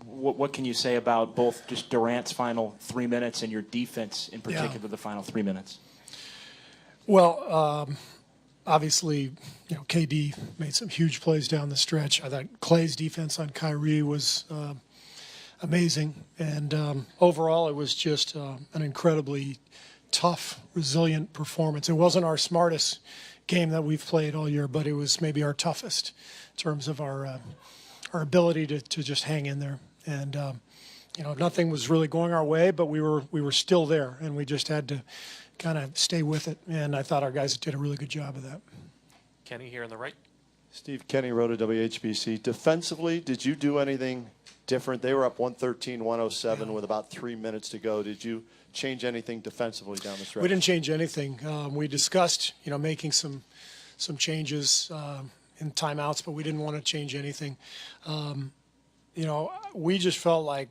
what can you say about both just Durant's final 3 minutes and your defense in particular, the final 3 minutes? Well, obviously, KD made some huge plays down the stretch. I thought Clay's defense on Kyrie was amazing. And overall, it was just an incredibly tough, resilient performance. It wasn't our smartest game that we've played all year, but it was maybe our toughest in terms of our ability to just hang in there. And, nothing was really going our way, but we were still there, and we just had to kind of stay with it. And I thought our guys did a really good job of that. Kenny here on the right. Steve, Kenny Rhoda, WHBC. Defensively, did you do anything different? They were up 113-107 with about 3 minutes to go. Did you change anything defensively down the stretch? We didn't change anything. We discussed, making some changes in timeouts, but we didn't want to change anything. We just felt like,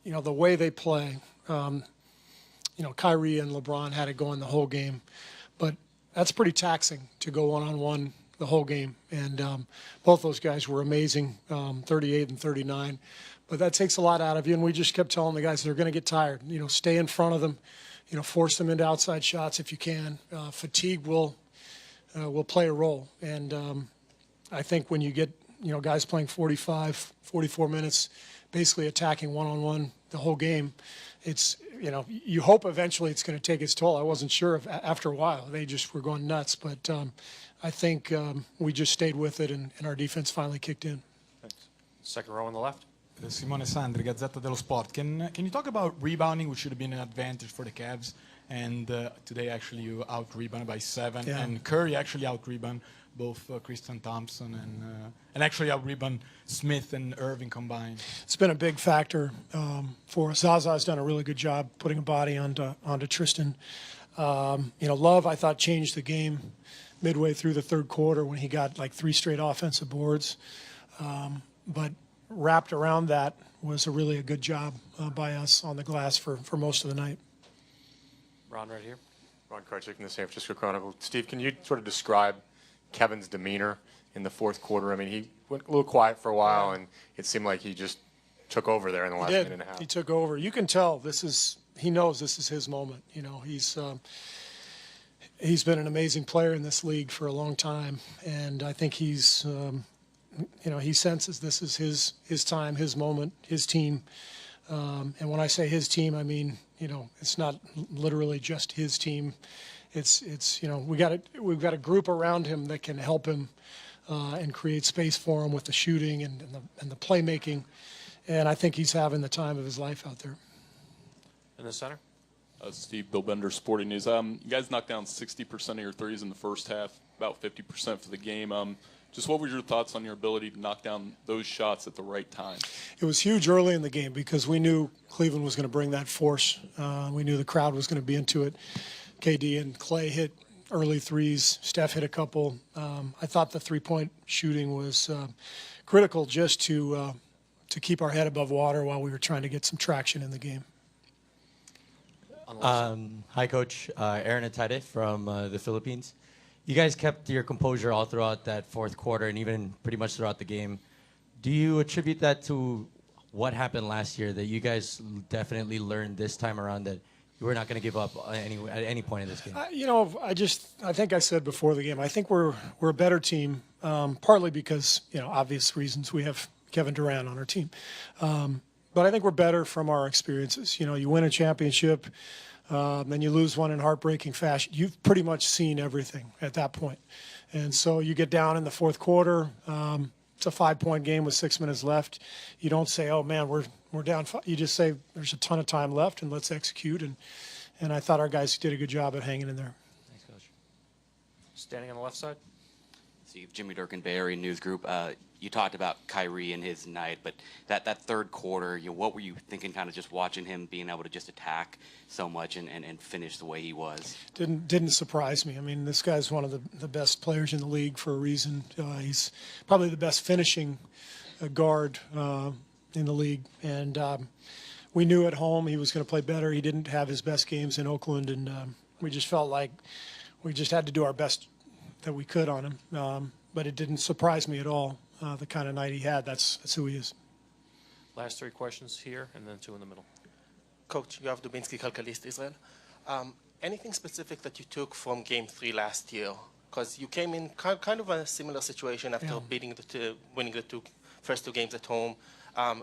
the way they play, Kyrie and LeBron had it going the whole game, but that's pretty taxing to go one-on-one the whole game. And both those guys were amazing, 38 and 39. But that takes a lot out of you, and we just kept telling the guys they're going to get tired. Stay in front of them, force them into outside shots if you can. Fatigue will play a role. And I think when you get, guys playing 45, 44 minutes, basically attacking one-on-one the whole game, it's, you hope eventually it's going to take its toll. I wasn't sure if after a while they just were going nuts, but I think we just stayed with it, and our defense finally kicked in. Thanks. Second row on the left. Simone Sandri, Gazzetta dello Sport. Can you talk about rebounding, which should have been an advantage for the Cavs? And today, actually, you out-rebounded by 7. Yeah. And Curry actually out-rebounded both Christian Thompson and actually out-rebounded Smith and Irving combined. It's been a big factor for us. Zaza's done a really good job putting a body onto Tristan. Love, I thought, changed the game midway through the third quarter when he got like 3 straight offensive boards. But wrapped around that was really a good job by us on the glass for most of the night. Ron right here. Ron Karchik from the San Francisco Chronicle. Steve, can you sort of describe Kevin's demeanor in the fourth quarter? I mean, he went a little quiet for a while, and it seemed like he just took over there in the last minute and a half. He took over. You can tell he knows this is his moment. He's been an amazing player in this league for a long time, and I think he senses this is his time, his moment, his team. And when I say his team, I mean, it's not literally just his team. It's we've got a group around him that can help him and create space for him with the shooting and the playmaking. And I think he's having the time of his life out there. In the center. Steve, Bill Bender, Sporting News. You guys knocked down 60% of your threes in the first half, about 50% for the game. Just what were your thoughts on your ability to knock down those shots at the right time? It was huge early in the game because we knew Cleveland was going to bring that force. We knew the crowd was going to be into it. KD and Clay hit early threes. Steph hit a couple. I thought the three-point shooting was critical just to keep our head above water while we were trying to get some traction in the game. Hi, Coach. Aaron Atade from the Philippines. You guys kept your composure all throughout that fourth quarter and even pretty much throughout the game. Do you attribute that to what happened last year, that you guys definitely learned this time around that you were not going to give up at any point in this game? I think I said before the game, I think we're a better team, partly because, obvious reasons. We have Kevin Durant on our team. But I think we're better from our experiences. You win a championship, then you lose one in heartbreaking fashion. You've pretty much seen everything at that point. And so you get down in the fourth quarter. It's a 5-point game with 6 minutes left. You don't say, oh, man, we're down 5. You just say there's a ton of time left and let's execute. And I thought our guys did a good job at hanging in there. Thanks, Coach. Standing on the left side. Steve, Jimmy Durkin, Bay Area News Group. You talked about Kyrie and his night, but that third quarter, what were you thinking, kind of just watching him being able to just attack so much and finish the way he was? Didn't surprise me. I mean, this guy's one of the best players in the league for a reason. He's probably the best finishing guard in the league, and we knew at home he was going to play better. He didn't have his best games in Oakland, and we just felt like we just had to do our best that we could on him. But it didn't surprise me at all. The kind of night he had, that's who he is. Last three questions here, and then two in the middle. Coach, you have Dubinsky, Kalkalist, Israel. Anything specific that you took from Game 3 last year? Because you came in kind of a similar situation after winning the first two games at home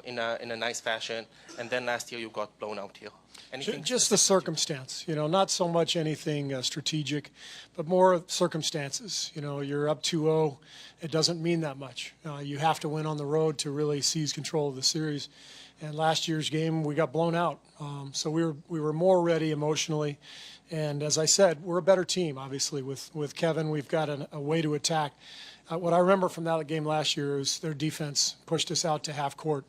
in a nice fashion, and then last year you got blown out here. Anything Just the circumstance, not so much anything strategic, but more circumstances. You're up 2-0. It doesn't mean that much. You have to win on the road to really seize control of the series. And last year's game, we got blown out. So we were more ready emotionally. And as I said, we're a better team, obviously. With Kevin, we've got a way to attack. What I remember from that game last year is their defense pushed us out to half court.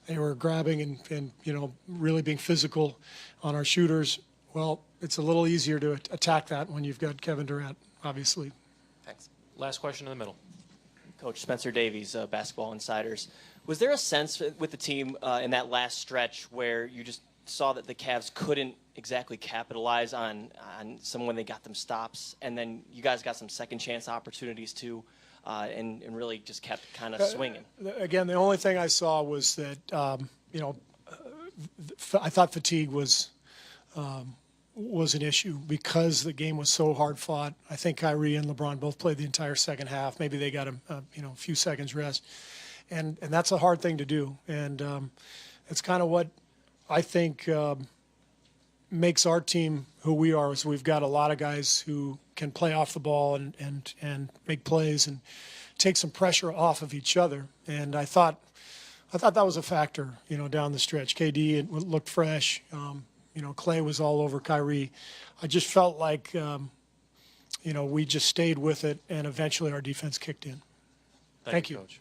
They were grabbing and really being physical on our shooters. Well, it's a little easier to attack that when you've got Kevin Durant, obviously. Thanks. Last question in the middle. Coach Spencer Davies, Basketball Insiders. Was there a sense with the team in that last stretch where you just saw that the Cavs couldn't exactly capitalize on some when they got them stops, and then you guys got some second chance opportunities too, and really just kept kind of swinging? Again, the only thing I saw was that I thought fatigue was an issue because the game was so hard fought. I think Kyrie and LeBron both played the entire second half. Maybe they got a few seconds rest, and that's a hard thing to do. And it's kind of what I think makes our team who we are. Is we've got a lot of guys who can play off the ball and make plays and take some pressure off of each other. And I thought that was a factor, down the stretch. KD looked fresh. Clay was all over Kyrie. I just felt like, we just stayed with it, and eventually our defense kicked in. Thank you, you. Coach.